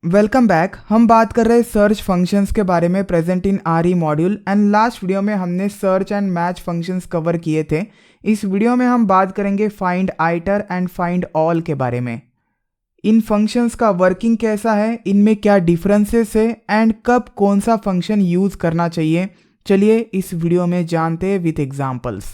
Welcome back. हम बात कर रहे हैं सर्च फंक्शंस के बारे में present in R E module and last video में हमने search and match functions cover किए थे। इस वीडियो में हम बात करेंगे फाइंड आइटर एंड फाइंड ऑल के बारे में। इन फंक्शंस का वर्किंग कैसा है, इनमें क्या डिफरेंसेस है एंड कब कौन सा फंक्शन यूज़ करना चाहिए, चलिए इस वीडियो में जानते हैं विथ एग्जांपल्स।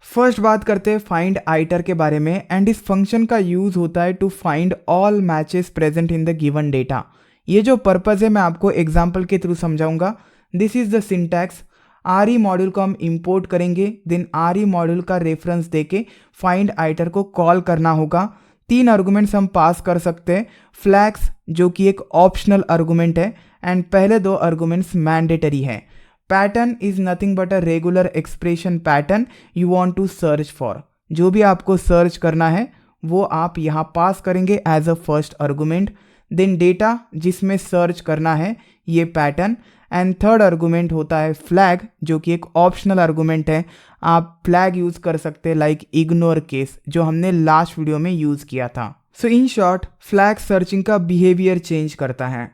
फर्स्ट बात करते हैं फाइंड आइटर के बारे में एंड इस फंक्शन का यूज़ होता है to find all matches present in the given data. ये जो पर्पज़ है मैं आपको एग्जांपल के थ्रू समझाऊंगा। This is the syntax. R E module को हम इंपोर्ट करेंगे, देन आर ई मॉड्यूल का रेफरेंस देके फाइंड आइटर को कॉल करना होगा। 3 आर्गुमेंट्स हम पास कर सकते हैं, फ्लैग्स जो कि एक ऑप्शनल आर्गुमेंट है एंड पहले 2 आर्गुमेंट्स मैंडेटरी है। Pattern is nothing but a regular expression pattern you want to search for. जो भी आपको सर्च करना है वो आप यहाँ पास करेंगे as a first argument. Then data जिसमें सर्च करना है ये पैटर्न एंड थर्ड आर्गुमेंट होता है फ्लैग जो कि एक ऑप्शनल आर्गुमेंट है। आप फ्लैग यूज़ कर सकते हैं लाइक इग्नोर केस जो हमने लास्ट वीडियो में यूज़ किया था। So in short flag searching का बिहेवियर चेंज करता है।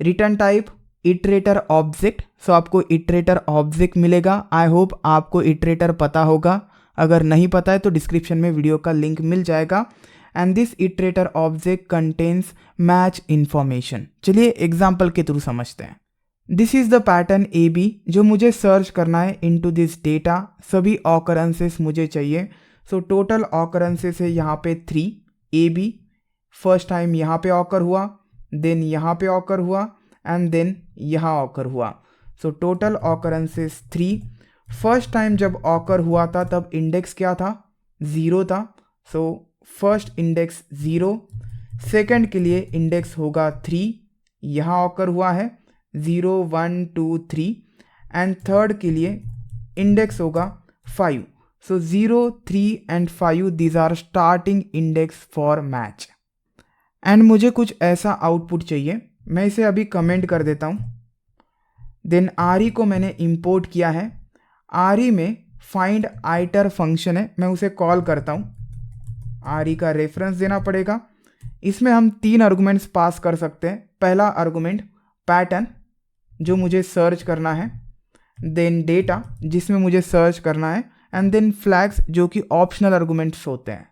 Return type iterator object. So आपको इटरेटर ऑब्जेक्ट मिलेगा। आई होप आपको इटरेटर पता होगा, अगर नहीं पता है तो डिस्क्रिप्शन में वीडियो का लिंक मिल जाएगा। And this iterator object contains match information. चलिए एग्जाम्पल के थ्रू समझते हैं। This is the pattern A B जो मुझे सर्च करना है इनटू दिस डेटा। सभी ऑकरेंसेस मुझे चाहिए। सो टोटल ऑकरेंसेस है यहाँ पे 3। ए बी फर्स्ट टाइम यहाँ पे ऑकर हुआ, देन यहाँ पे ऑकर हुआ एंड देन यहाँ ऑकर हुआ। So total occurrences 3। First time जब ऑकर हुआ था तब इंडेक्स क्या था, 0 था। So first index 0। सेकंड के लिए इंडेक्स होगा 3, यहाँ ऑकर हुआ है 0 1 2 3 एंड थर्ड के लिए इंडेक्स होगा 5। So 0 3 and 5 these are starting index for match and मुझे कुछ ऐसा आउटपुट चाहिए। मैं इसे अभी कमेंट कर देता हूँ। देन आर ई को मैंने इंपोर्ट किया है। आर ई में फाइंड आइटर फंक्शन है, मैं उसे कॉल करता हूँ। आर ई का रेफरेंस देना पड़ेगा। इसमें हम 3 आर्गुमेंट्स पास कर सकते हैं। पहला आर्गुमेंट पैटर्न जो मुझे सर्च करना है, देन डेटा जिसमें मुझे सर्च करना है एंड देन फ्लैग्स जो कि ऑप्शनल आर्गुमेंट्स होते हैं।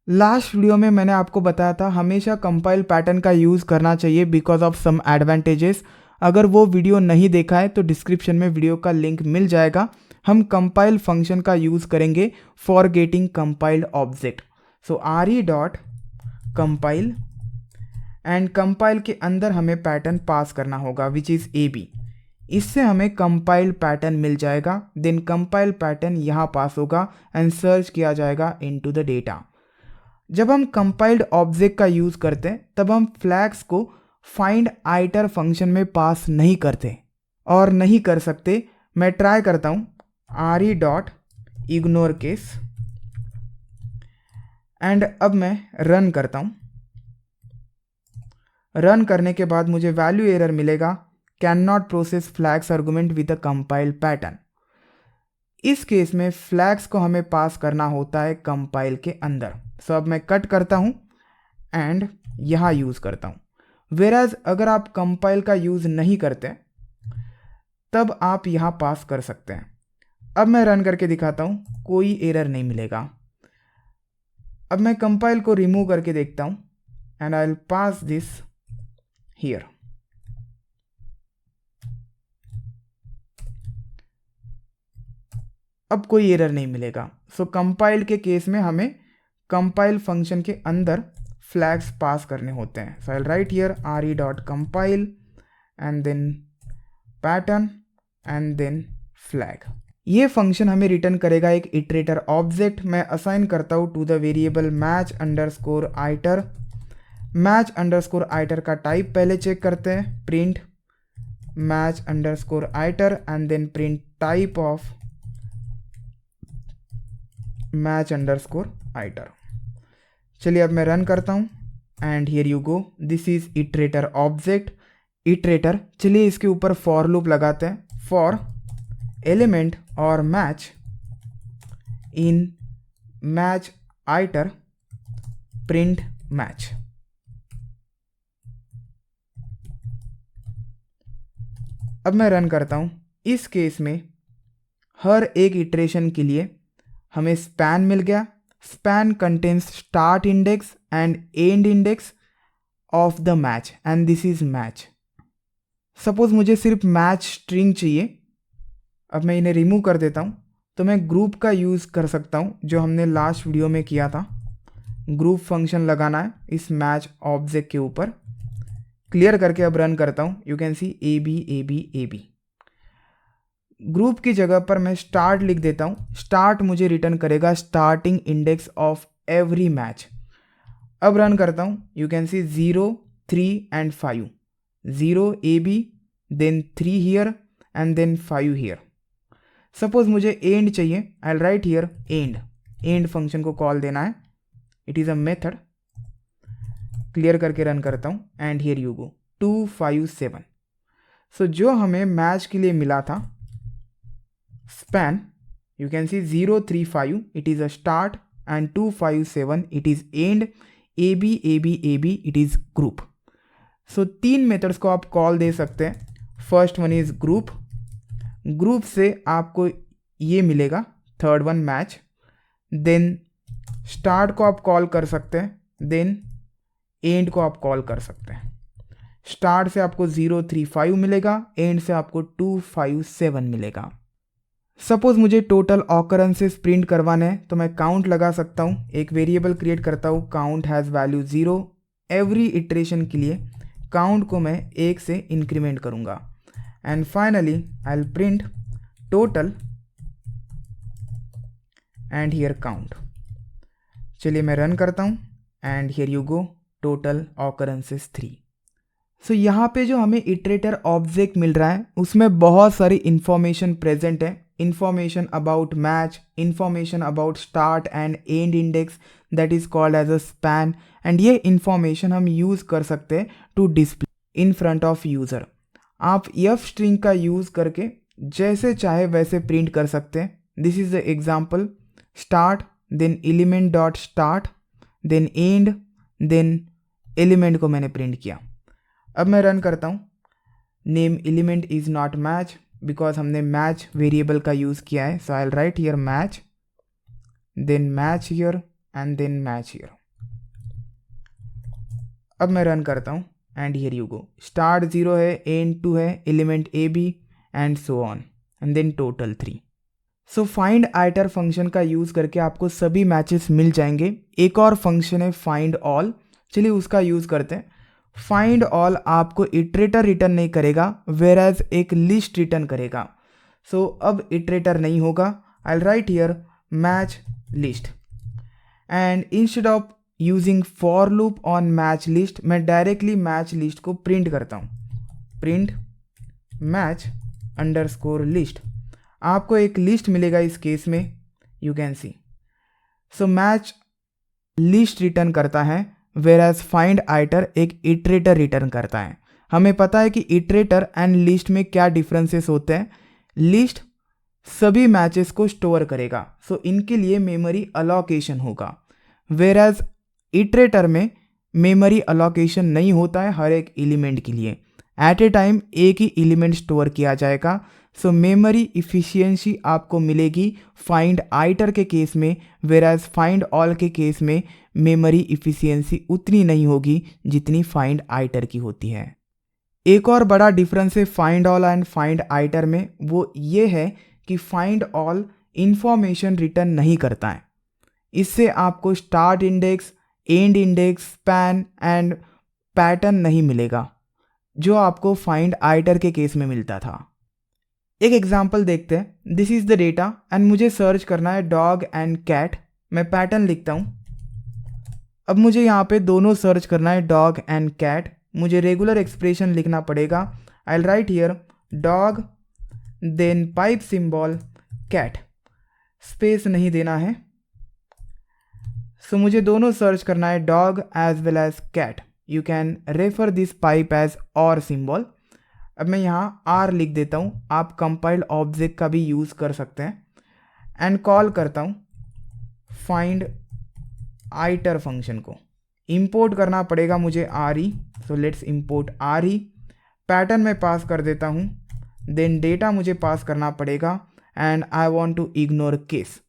लास्ट वीडियो में मैंने आपको बताया था हमेशा कंपाइल पैटर्न का यूज़ करना चाहिए बिकॉज ऑफ सम एडवांटेजेस। अगर वो वीडियो नहीं देखा है तो डिस्क्रिप्शन में वीडियो का लिंक मिल जाएगा। हम कंपाइल फंक्शन का यूज़ करेंगे for getting compiled object. So are E dot compile and compile के अंदर हमें पैटर्न पास करना होगा विच इज़ ए बी। इससे हमें कंपाइल्ड पैटर्न मिल जाएगा। देन कंपाइल पैटर्न यहाँ पास होगा एंड सर्च किया जाएगा इनटू द डेटा। जब हम कंपाइल्ड ऑब्जेक्ट का यूज़ करते हैं तब हम फ्लैग्स को फाइंड आइटर फंक्शन में पास नहीं करते और नहीं कर सकते। मैं ट्राई करता हूँ are E dot ignore case and अब मैं रन करता हूँ। रन करने के बाद मुझे वैल्यू एरर मिलेगा, can not process flags argument with a compiled pattern. इस केस में फ्लैग्स को हमें पास करना होता है कंपाइल के अंदर। सो अब मैं कट करता हूँ एंड यहाँ यूज़ करता हूँ। वेराज अगर आप कंपाइल का यूज़ नहीं करते तब आप यहाँ पास कर सकते हैं। अब मैं रन करके दिखाता हूँ, कोई एरर नहीं मिलेगा। अब मैं कंपाइल को रिमूव करके देखता हूँ and I will pass this here. अब कोई एरर नहीं मिलेगा। सो कंपाइल के केस में हमें कंपाइल फंक्शन के अंदर फ्लैग्स पास करने होते हैं। So I write here R E dot compile and then pattern and then flag. ये फंक्शन हमें रिटर्न करेगा एक इटरेटर ऑब्जेक्ट। मैं असाइन करता हूँ to the variable match underscore iter. Match underscore iter का टाइप पहले चेक करते हैं, print match underscore iter and then print type of match underscore iter. चलिए अब मैं रन करता हूँ and here you go, this is iterator object. Iterator, चलिए इसके ऊपर फॉर लूप लगाते हैं। फॉर एलिमेंट और match in match iter print match. अब मैं रन करता हूँ। इस केस में हर एक इटरेशन के लिए हमें स्पैन मिल गया। Span contains start index and end index of the match and this is match. Suppose मुझे सिर्फ मैच स्ट्रिंग चाहिए। अब मैं इन्हें रिमूव कर देता हूँ, तो मैं ग्रुप का यूज़ कर सकता हूँ जो हमने लास्ट वीडियो में किया था। ग्रुप फंक्शन लगाना है इस मैच ऑब्जेक्ट के ऊपर। क्लियर करके अब रन करता हूँ। You can see A B A B A B. Group की जगह पर मैं स्टार्ट लिख देता हूँ। स्टार्ट मुझे रिटर्न करेगा starting index of every match. अब रन करता हूँ। You can see 0, 3 and 5। 0 A B, then 3 here and then 5 here. Suppose मुझे एंड चाहिए, I will write here end. End function को कॉल देना है, it is a method. Clear करके run करता हूँ and here you go 2 5 7। So जो हमें मैच के लिए मिला था span, you can see 0 3 5 it is a start and 2 5 7 it is end, A B A B A B it is group. So 3 methods को आप कॉल दे सकते हैं। First one is group. Group से आपको ये मिलेगा third one match. Then start को आप कॉल कर सकते हैं, देन एंड को आप कॉल कर सकते हैं। स्टार्ट से आपको 0 3 5 मिलेगा, एंड से आपको 2 5 7 मिलेगा। सपोज मुझे टोटल ऑकरेंसेस प्रिंट करवाने हैं तो मैं काउंट लगा सकता हूँ। एक वेरिएबल क्रिएट करता हूँ, count has value 0। Every iteration के लिए काउंट को मैं 1 से इंक्रीमेंट करूँगा and finally I will print total and here count. चलिए मैं रन करता हूँ and here you go total occurrences 3। सो यहाँ पे जो हमें इटरेटर ऑब्जेक्ट मिल रहा है उसमें बहुत सारी इंफॉर्मेशन प्रेजेंट है। Information about match, information about start and end index that is called as a span, and ये इंफॉर्मेशन हम यूज़ कर सकते हैं to display in front of user. आप एफ स्ट्रिंग का यूज़ करके जैसे चाहे वैसे प्रिंट कर सकते हैं। This is the example. Start, then element dot start, then end, then element को मैंने प्रिंट किया। अब मैं रन करता हूँ। Name element is not match because हमने मैच वेरिएबल का यूज़ किया है। So I will write here match, then match here and then match here. अब मैं रन करता हूँ and here you go start 0 है, एंड 2 है, element A B and so on and then total 3। So find iter function का use करके आपको सभी मैचेस मिल जाएंगे। एक और फंक्शन है फाइंड ऑल, चलिए उसका यूज़ करते हैं। फाइंड ऑल आपको इटरेटर रिटर्न नहीं करेगा, वेयर एज एक लिस्ट रिटर्न करेगा। सो अब इटरेटर नहीं होगा। आई will write here match list and instead of using for loop on match list मैं डायरेक्टली मैच लिस्ट को प्रिंट करता हूँ। Print match underscore list. आपको एक लिस्ट मिलेगा इस केस में, you can C. So match list return करता है, वेयर एज फाइंड आइटर एक इटरेटर रिटर्न करता है। हमें पता है कि इटरेटर एंड लिस्ट में क्या डिफरेंसेस होते हैं। लिस्ट सभी मैचेस को स्टोर करेगा, सो इनके लिए मेमोरी अलोकेशन होगा, वेयर एज इटरेटर में मेमोरी अलोकेशन नहीं होता है हर एक एलिमेंट के लिए। एट ए टाइम एक ही एलिमेंट स्टोर किया जाएगा। सो मेमोरी इफ़िशियंसी आपको मिलेगी फाइंड आइटर के केस में, वेयर एज फाइंड ऑल के केस में मेमोरी इफ़िशियंसी उतनी नहीं होगी जितनी फाइंड आइटर की होती है। एक और बड़ा डिफरेंस है फाइंड ऑल एंड फाइंड आइटर में, वो ये है कि फाइंड ऑल इंफॉर्मेशन रिटर्न नहीं करता है। इससे आपको start index, and index, span and pattern नहीं मिलेगा जो आपको फाइंड आइटर के केस में मिलता था। एक एग्जांपल देखते हैं। This is the data and मुझे सर्च करना है डॉग एंड कैट। मैं पैटर्न लिखता हूँ। अब मुझे यहाँ पे दोनों सर्च करना है डॉग एंड कैट। मुझे रेगुलर एक्सप्रेशन लिखना पड़ेगा। I will write here dog, then pipe symbol cat, space नहीं देना है। सो मुझे दोनों सर्च करना है dog as well as cat. You can refer this pipe as or symbol. अब मैं यहाँ आर लिख देता हूँ। आप कंपाइल्ड ऑब्जेक्ट का भी यूज़ कर सकते हैं एंड कॉल करता हूँ फाइंड आइटर फंक्शन को। इंपोर्ट करना पड़ेगा मुझे R E, so let's import R E. Pattern में पास कर देता हूँ देन डेटा मुझे पास करना पड़ेगा and I want to ignore case.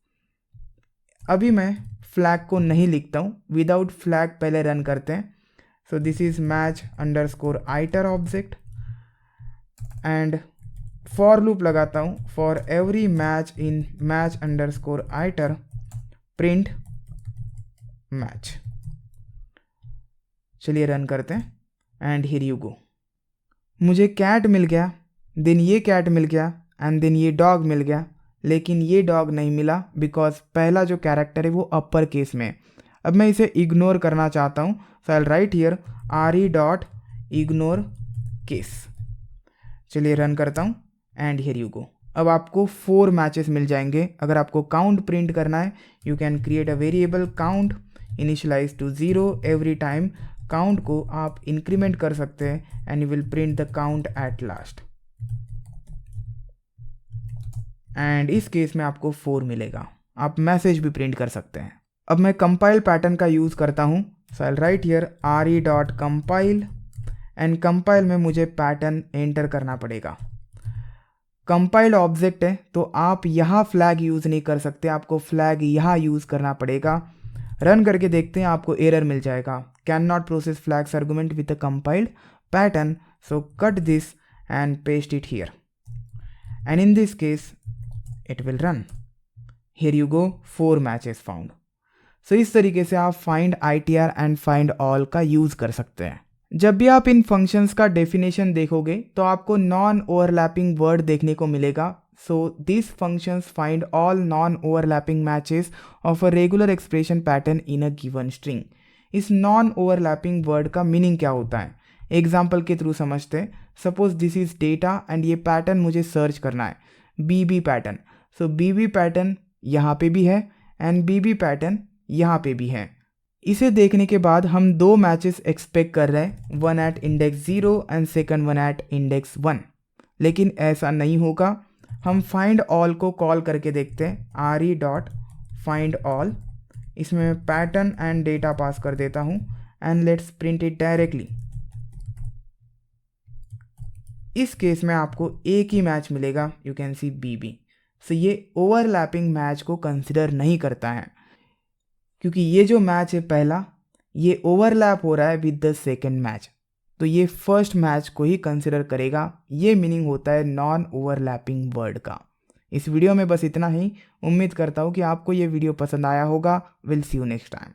अभी मैं फ्लैग को नहीं लिखता हूँ, विदाउट फ्लैग पहले रन करते हैं। So this is match underscore iter object and for loop लगाता हूँ। For every match in match underscore iter print match. चलिए रन करते हैं एंड हियर यू गो। मुझे कैट मिल गया, देन ये कैट मिल गया एंड देन ये डॉग मिल गया, लेकिन ये डॉग नहीं मिला बिकॉज पहला जो कैरेक्टर है वो अपर केस में है। अब मैं इसे इग्नोर करना चाहता हूँ, so I write here re dot ignore case. चलिए रन करता हूँ एंड हियर यू गो। अब आपको 4 मैचेस मिल जाएंगे। अगर आपको काउंट प्रिंट करना है, you can create a variable count initialise to 0 every time. Count को आप इंक्रीमेंट कर सकते हैं and you will print the count at last. And इस केस में आपको 4 मिलेगा। आप मैसेज भी प्रिंट कर सकते हैं। अब मैं कंपाइल पैटर्न का यूज़ करता हूँ, so I write here re dot compile and compile में मुझे पैटर्न एंटर करना पड़ेगा। कंपाइल्ड ऑब्जेक्ट है तो आप यहाँ फ्लैग यूज़ नहीं कर सकते, आपको फ्लैग यहाँ यूज़ करना पड़ेगा। रन करके देखते हैं, आपको एरर मिल जाएगा, can not process flags argument with the compiled pattern. So cut this and paste it here and in this case it will run. Here you go, 4 matches found. So इस तरीके से आप find ITR and find all का use कर सकते हैं। जब भी आप इन फंक्शंस का डेफिनेशन देखोगे तो आपको नॉन ओवरलैपिंग वर्ड देखने को मिलेगा। So this functions find all non overlapping matches of a regular expression pattern in a given string. इस नॉन ओवरलैपिंग वर्ड का मीनिंग क्या होता है, एग्जाम्पल के थ्रू समझते हैं। Suppose this is data and ये पैटर्न मुझे सर्च करना है, BB पैटर्न। सो BB पैटर्न यहाँ पे भी है एंड BB पैटर्न यहाँ पे भी है। इसे देखने के बाद हम 2 मैचेस एक्सपेक्ट कर रहे हैं, one at index 0 and second one at index 1। लेकिन ऐसा नहीं होगा। हम फाइंड ऑल को कॉल करके देखते हैं, re डॉट फाइंड ऑल। इसमें मैं पैटर्न एंड डेटा पास कर देता हूँ and let's print it directly. इस केस में आपको एक ही मैच मिलेगा, यू कैन सी BB। सो ये ओवरलैपिंग मैच को कंसिडर नहीं करता है, क्योंकि ये जो मैच है पहला, ये ओवरलैप हो रहा है विद द सेकेंड मैच, तो ये फर्स्ट मैच को ही कंसिडर करेगा। ये मीनिंग होता है नॉन ओवरलैपिंग वर्ड का। इस वीडियो में बस इतना ही। उम्मीद करता हूँ कि आपको ये वीडियो पसंद आया होगा। Will see you next time.